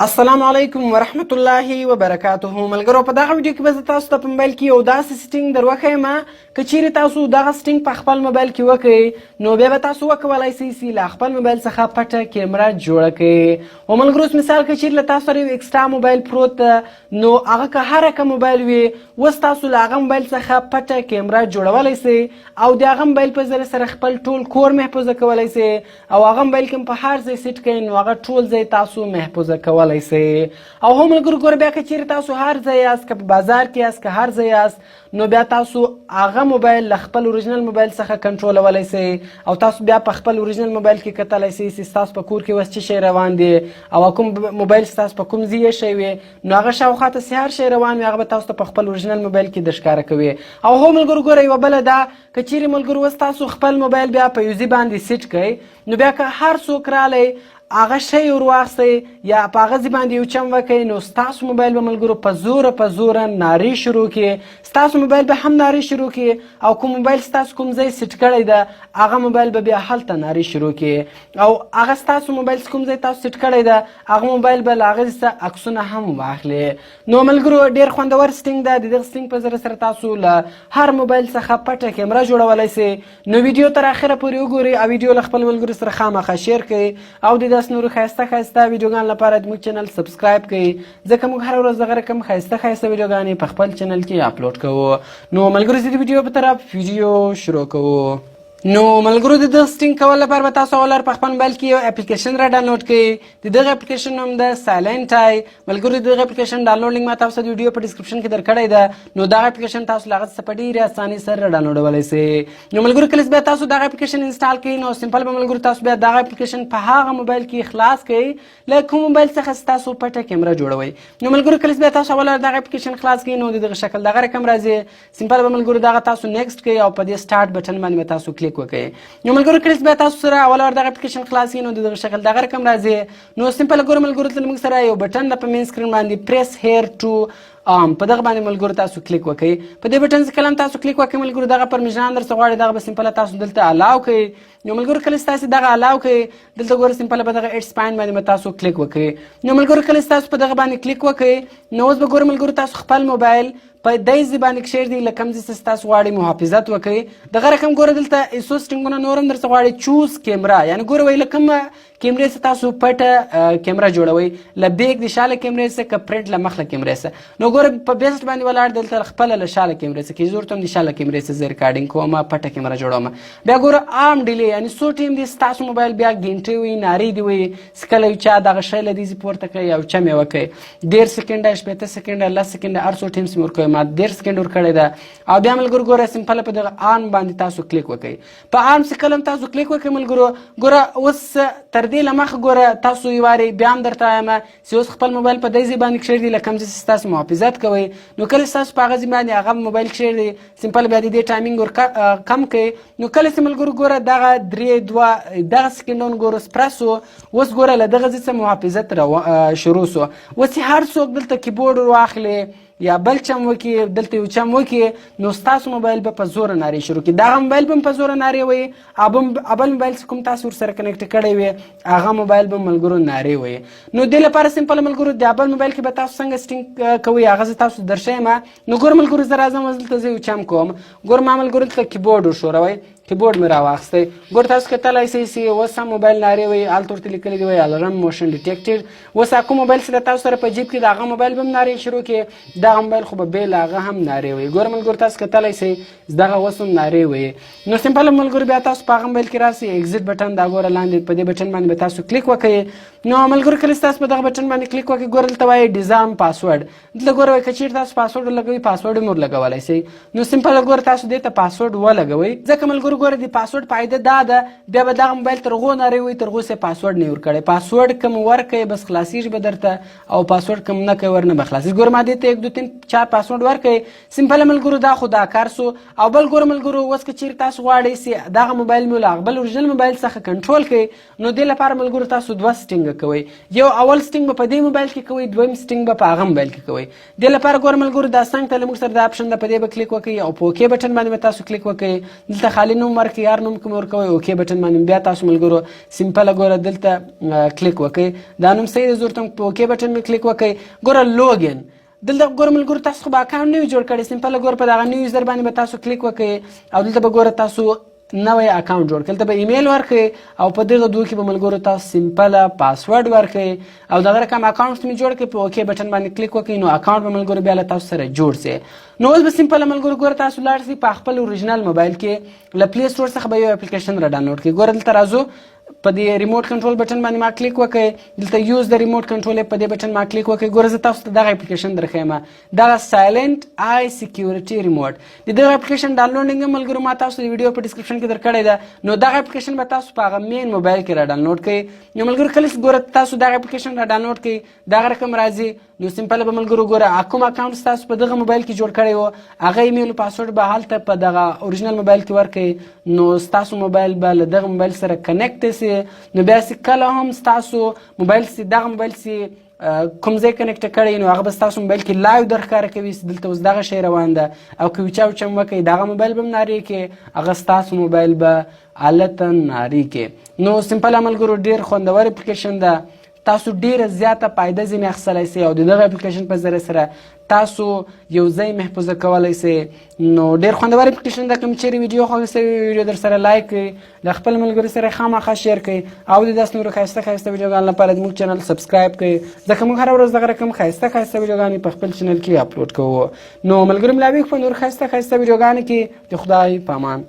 السلام علیکم ورحمت الله وبرکاته. ملګرو په دغه ویډیو کې به زه تاسو ته په موبایل کې یو داسې سیټینګ در وښیم که چیرې تاسو دغه سیټینګ په خپل موبایل کې وکړئ نو بیا به تاسو وکولی شئ چې له خپل موبایل څخه پټه کیمره جوړه کړئ. او ملګرو مثال که چیرې له تاسو سره یو ایکسټرا موبایل پروت ده نو هغه که هر کوم موبایل وي اوس تاسو له هغه موبایل څخه پټه کیمره جوړولی شئ او د هغه موبایل په ذریعه سره خپل ټول کور محفوظه کولی شئ او هغه موبایل کې په هر ځای سیټ کړئ نو هغه ټول ځای تاسو محفوظه کولی شئ. او هم ملګرو ګوره بیا که چیرې تاسو هر ځای یاست که په بازار کې یاست که هر ځای یاست نو بیا تاسو هغه موبایل له خپل اوریجنل موبایل څخه کنټرولولی شئ او تاسو بیا په خپل اوریجنل موبایل کې کتلی شئ چې ستاسو په کور کې اوس څه شی روان دی او کوم موبایل ستاسو په کوم ځای ایښی وي نو هغه شاوخوا ته چې هر شی روان وي هغه به تاسو ته په خپل اوریجنل موبایل کې درښکاره کوي. او هم ملګرو ګوره یوه بله ده که چیرې ملګرو اوس تاسو خپل موبایل بیا په یو ځای باندې سیټ کړئ نو بیا که هر څوک رالی هغه شی ور واخیسئ یا په هغه ځای باندې یو چم وکړئ نو ستاسو موبایل به ملګرو په زوره نارې شروع کړي ستاسو موبایل به هم نارې شروع کړي او کوم موبایل ستاسو کوم ځای سیټ کړی ده هغه موبایل به بیا هلته نارې شروع کړي او هغه ستاسو موبایل کوم ځای تاسو سیټ کړی ده هغه موبایل به له هغې څخه عکسونه هم واخلي. نو ملګرو ډېر خوندور سیټینګ ده. د دغه سیټینګ په ذریعه سره تاسو له هر موبایل څخه پټه کیمره جوړولی شئ. نو ویډیو تر اخره پورې وګورئ او ویډیو له خپل ملګرو سره خامخا شیر کړئ او د داسې نورو ښایسته ویډیوګانو لپاره زموږ چینل سبسکرایب کړئ ځکه موږ هره ورځ دغه رقم ښایسته ویډیوګانې په خپل چینل کې اپلوډ کوو. نو ملګرو زه د ویډیو په طرف ویډیو شروع کوو. نو ملګرو د دغه سیټینګ کولو لپاره به تاسو اول په خپل موبایل کې یو اپلیکیشن را ډاونلوډ کړئ. د دغه اپلیکیشن نوم ده سایلنټای. ملګرو د دغه اپلیکیشن ډاونلوډ لینک ما تاسو ته د ویډیو په ډسکرپشن کې درکړی ده نو دغه اپلیکیشن تاسو له هغه څخه په ډېرې اسانۍ سره را ډاونلوډولی شئ. نو ملګرو کله چې بیا تاسو دغه اپلیکیشن انسټال کړئ نو سمپل به ملګرو تاسو بیا دغه اپلیکیشن په هغه موبایل کې خلاص کړئ له کوم موبایل څخه ستاسو پټه کیمره جوړوئ. نو ملګرو کله چې بیا تاسو اول دغه اپلیکیشن خلاص کړئ نو د دغه شکل دغه رقم راځي. سمپل به ملګرو دغه تاسو نیکسټ کړئ او په دې سټارټ بټن باندې تاسو کلیک وکړئ. نو ملګرو کله چې بیا تاسو سره اول دغه اپلیکیشن خلاص کړئ نو د دغه شکل دغه رقم راځي. نو سمپل ګوره ملګرو دلته موږ سره یو بټن ده په مین سکرین باندې پریس هیر ټو په دغه باندې ملګرو تاسو کلیک وکړئ. په دې بټن څخه کله هم تاسو کلیک وکړئ ملګرو دغه پرمیشن درڅخه غواړي دغه به سمپله تاسو دلته الاو کړئ. نو ملګرو کله چې تاسو دغه الاو کړئ دلته ګوره سمپله به دغه ایډ سپاین باندې به تاسو کلیک وکړئ. نو ملګرو کله چې تاسو په دغه باندې کلیک وکړئ نو اوس به ګوره ملګرو تاسو خپل موبایل په دې ځای باندې کښېږدئ له کوم ځای څخه تاسو غواړئ محافظت وکړئ. دغه رقم ګوره دلته ایسو سیټینګونه نور هم درڅخه غواړي چوز کیمرا یعنې ګوره وایي له کومه کیمرې څخه تاسو پټه کیمره جوړوئ له بیک د شاله کیمرې څخه که پرنټ له مخ له کیمرې څخه. نو ګوره په بیسټ باندې ولاړ دلته خپله له شاله کیمرې څخه کېږي زه ورته هم د شاله کیمرې څخه زه ریکارډینګ کوم پټه کیمره جوړوم. بیا ګوره عام ډیلې یعنې څو ټایم دې ستاسو موبایل بیا ګنټې وي نارې دې وي چې کله یو چا دغه شی له دې پورته کړئ او چم یې وکړئ 1.5 سکنډه 15 سکنډه 10 سکنډه هر څو ټایم چې مې ورکوئ ما 1.5 سکنډ ورکړی ده. او بیا ملګرو ګوره سمپله په دغه آن باندې تاسو کلیک وکړئ. په آن چې کله هم تاسو کلیک وکړئ ملګرو ګوره اوس تر دې له مخه ګوره تاسو یو وارې بیا هم درته وایم چې اوس خپل موبایل په دې ځای باندې کښېږدئ له کوم ځای چې ستاسو محافظت کوئ نو کله چې تاسو په هغه ځای باندې هغه موبایل کښېږدئ سمپل بیا د دې ټایمینګ ور کم کړئ. نو کله چې ملګرو ګوره دغه 3 دغه سکنډونه ګوره سپره سو اوس ګوره له دغه ځای څخه محافظت شروع سو. اوس چې هر څوک دلته کیبورډ ور واخلي یا بل چم وکړي دلته یو چم وکړي نو ستاسو موبایل به په زوره نارې شروع کړي. دغه موبایل به هم په زوره نارې وایي بل موبایل چې کوم تاسو ورسره کنیکټ کړی وي هغه موبایل به ملګرو نارې وایي. نو دې لپاره سمپل ملګرو د بل موبایل کې به تاسو څنګه سیټینګ کوئ هغه زه تاسو درښیم. نو ګوره ملګرو زه راځم اوس دلته زه یو چم کوم ګوره ما ملګرو دلته کیبورډ وښوروئ کیبورډ مې راواخیستی ګوره تاسو کتلی شئ چې اوس هم موبایل نارې وایي هلته ورته لیکلي دي وایي الارم موشن ډیټیکټډ. اوس کوم موبایل چې د تاسو سره په جیب کې د هغه موبایل به هم نارې شروع کړي دغه موبایل خو به بې له هغه هم نارې وایي. ګوره ملګرو تاسو کتلی شئ دغه اوس هم نارې وایي. نو سمپل ملګرو بیا تاسو په هغه موبایل کې راسئ ایګزیټ بټن دا ګوره لاندې په دې بټن باندې به تاسو کلیک وکړئ. نو ملګرو کله چې تاسو په دغه بټن باندې کلیک وکړئ ګوره دلته وایي ډیزاین پاسورډ دلته ګوره وایي که چیرې تاسو پاسورډ ولګوئ پاسورډ هم ورلګولی شئ. نو سمپل ګوره تاسو دې ته پاسورډ ولګوئ ځکه ملګرو ګوره د پاسورډ فایده دا ده بیا به دغه موبایل تر هغو نارې وایي تر هغو چې پاسورډ نه یې ورکړی. پاسورډ کوم ورکړئ بس خلاصېږي به درته او پاسورډ کوم نه کوئ ورنه به خلاصېږي. ګوره ما دې ته 1 2 3 4 پاسورډ ورکړئ سمپل ملګرو دا خو دا کار سو. او بل ګوره ملګرو اوس که چیرې تاسو غواړئ چې دغه موبایل مو له خپل اوریجنل موبایل څخه کنټرول کړئ نو دې لپاره ملګرو تاسو 2 سیټینګ کوئ. یو اول سیټینګ به په دې موبایل کې کوئ دویم سیټینګ به په هغه موبایل کې کوئ. دې لپاره ګوره ملګرو دا څنګ ته له موږ سره دا اپشن ده په دې به کلیک وکړئ او په اوکې بټن باندې به تاسو کلیک وکړئ. دلته خالي نو نوم ورکړئ، هر نوم کوم ورکوئ اوکې بټن باندې بیا تاسو ملګرو سمپله ګوره دلته کلیک وکړئ. دا نوم صحیح دی، زه ورته په اوکې بټن مې کلیک وکړئ. ګوره لوګین دلته ګوره ملګرو تاسو خو به اکاونټ نه وي جوړ کړی، سمپله ګوره په دغه نیو یوزر باندې به تاسو کلیک وکړئ او دلته به ګوره تاسو نوی اکاونټ جوړ کړئ. دلته به ایمیل ورکړئ او په دغه دوه کې به ملګرو تاسو سمپله پاسورډ ورکړئ او دغه رقم اکاونټ مې جوړ کړئ، په اوکې بټن باندې کلیک وکړئ نو اکاونټ به ملګرو بیا له تاسو سره جوړ سي. نو اوس به سمپله ملګرو ګوره تاسو لاړ سئ په خپل اوریجنل موبایل کې له پلی سټور څخه به یو اپلیکیشن را ډاونلوډ کړئ. ګوره دلته راځو په دې ریموټ کنټرول بټن باندې ما کلیک وکړئ، دلته یوز د ریموټ کنټرول په دې بټن ما کلیک وکړئ. ګوره زه تاسو ته دغه اپلیکیشن درښیم، دغه سایلنټ آی سکیورټي ریموټ. د دغه اپلیکیشن ډاونلوډینګ هم ملګرو ما تاسو د ویډیو په ډسکرپشن کې درکړی ده، نو دغه اپلیکیشن به تاسو په هغه مین موبایل کې را ډاونلوډ کړئ. نو ملګرو کله چې ګوره تاسو دغه اپلیکیشن را ډاونلوډ کړئ دغه رقم راځي، نو سمپله به ملګرو ګوره کوم اکاونټ تاسو په دغه موبایل کې جوړ کړی و هغه ایمیل پاسورډ به هلته په دغه اوریجنل موبایل کې ورکړئ، نو ستاسو موبایل به له دغه موبایل سره کنیکټ سي. نو بیا چې کله هم ستاسو موبایل سي دغه موبایل سي کوم ځای کنیکټ کړی نو هغه به ستاسو موبایل کې لایو درښکاره کوي چې دلته اوس دغه شی روان ده او که ویچا وچم وکړئ دغه موبایل به هم نارې کې هغه ستاسو موبایل به الته نارې کې. نو سمپل ملګرو ډېر خوندور اپلیکیشن ده، تاسو ډیره زیاته فایده ځینې اخیستلی سئ او د دغه اپلیکیشن په ذریعه سره تاسو یو ځای محفوظه کولی سئ. نو ډېر خوندور اپلیکیشن ده، کوم چیرې ویډیو خوښه سوې ویډیو در سره لایک کړئ، د خپل ملګرو سره خامخا شیر کړئ او د داسې نورو ښایسته ښایسته ویډیوګانو لپاره زموږ چینل سبسکرایب کړئ، ځکه موږ هره ورځ دغه رقم ښایسته ښایسته ویډیوګانې په خپل چینل کې اپلوډ کوو. نو ملګرو ملاویږو په نور ښایسته ښایسته ویډیوګانو کې. د خدای په امان.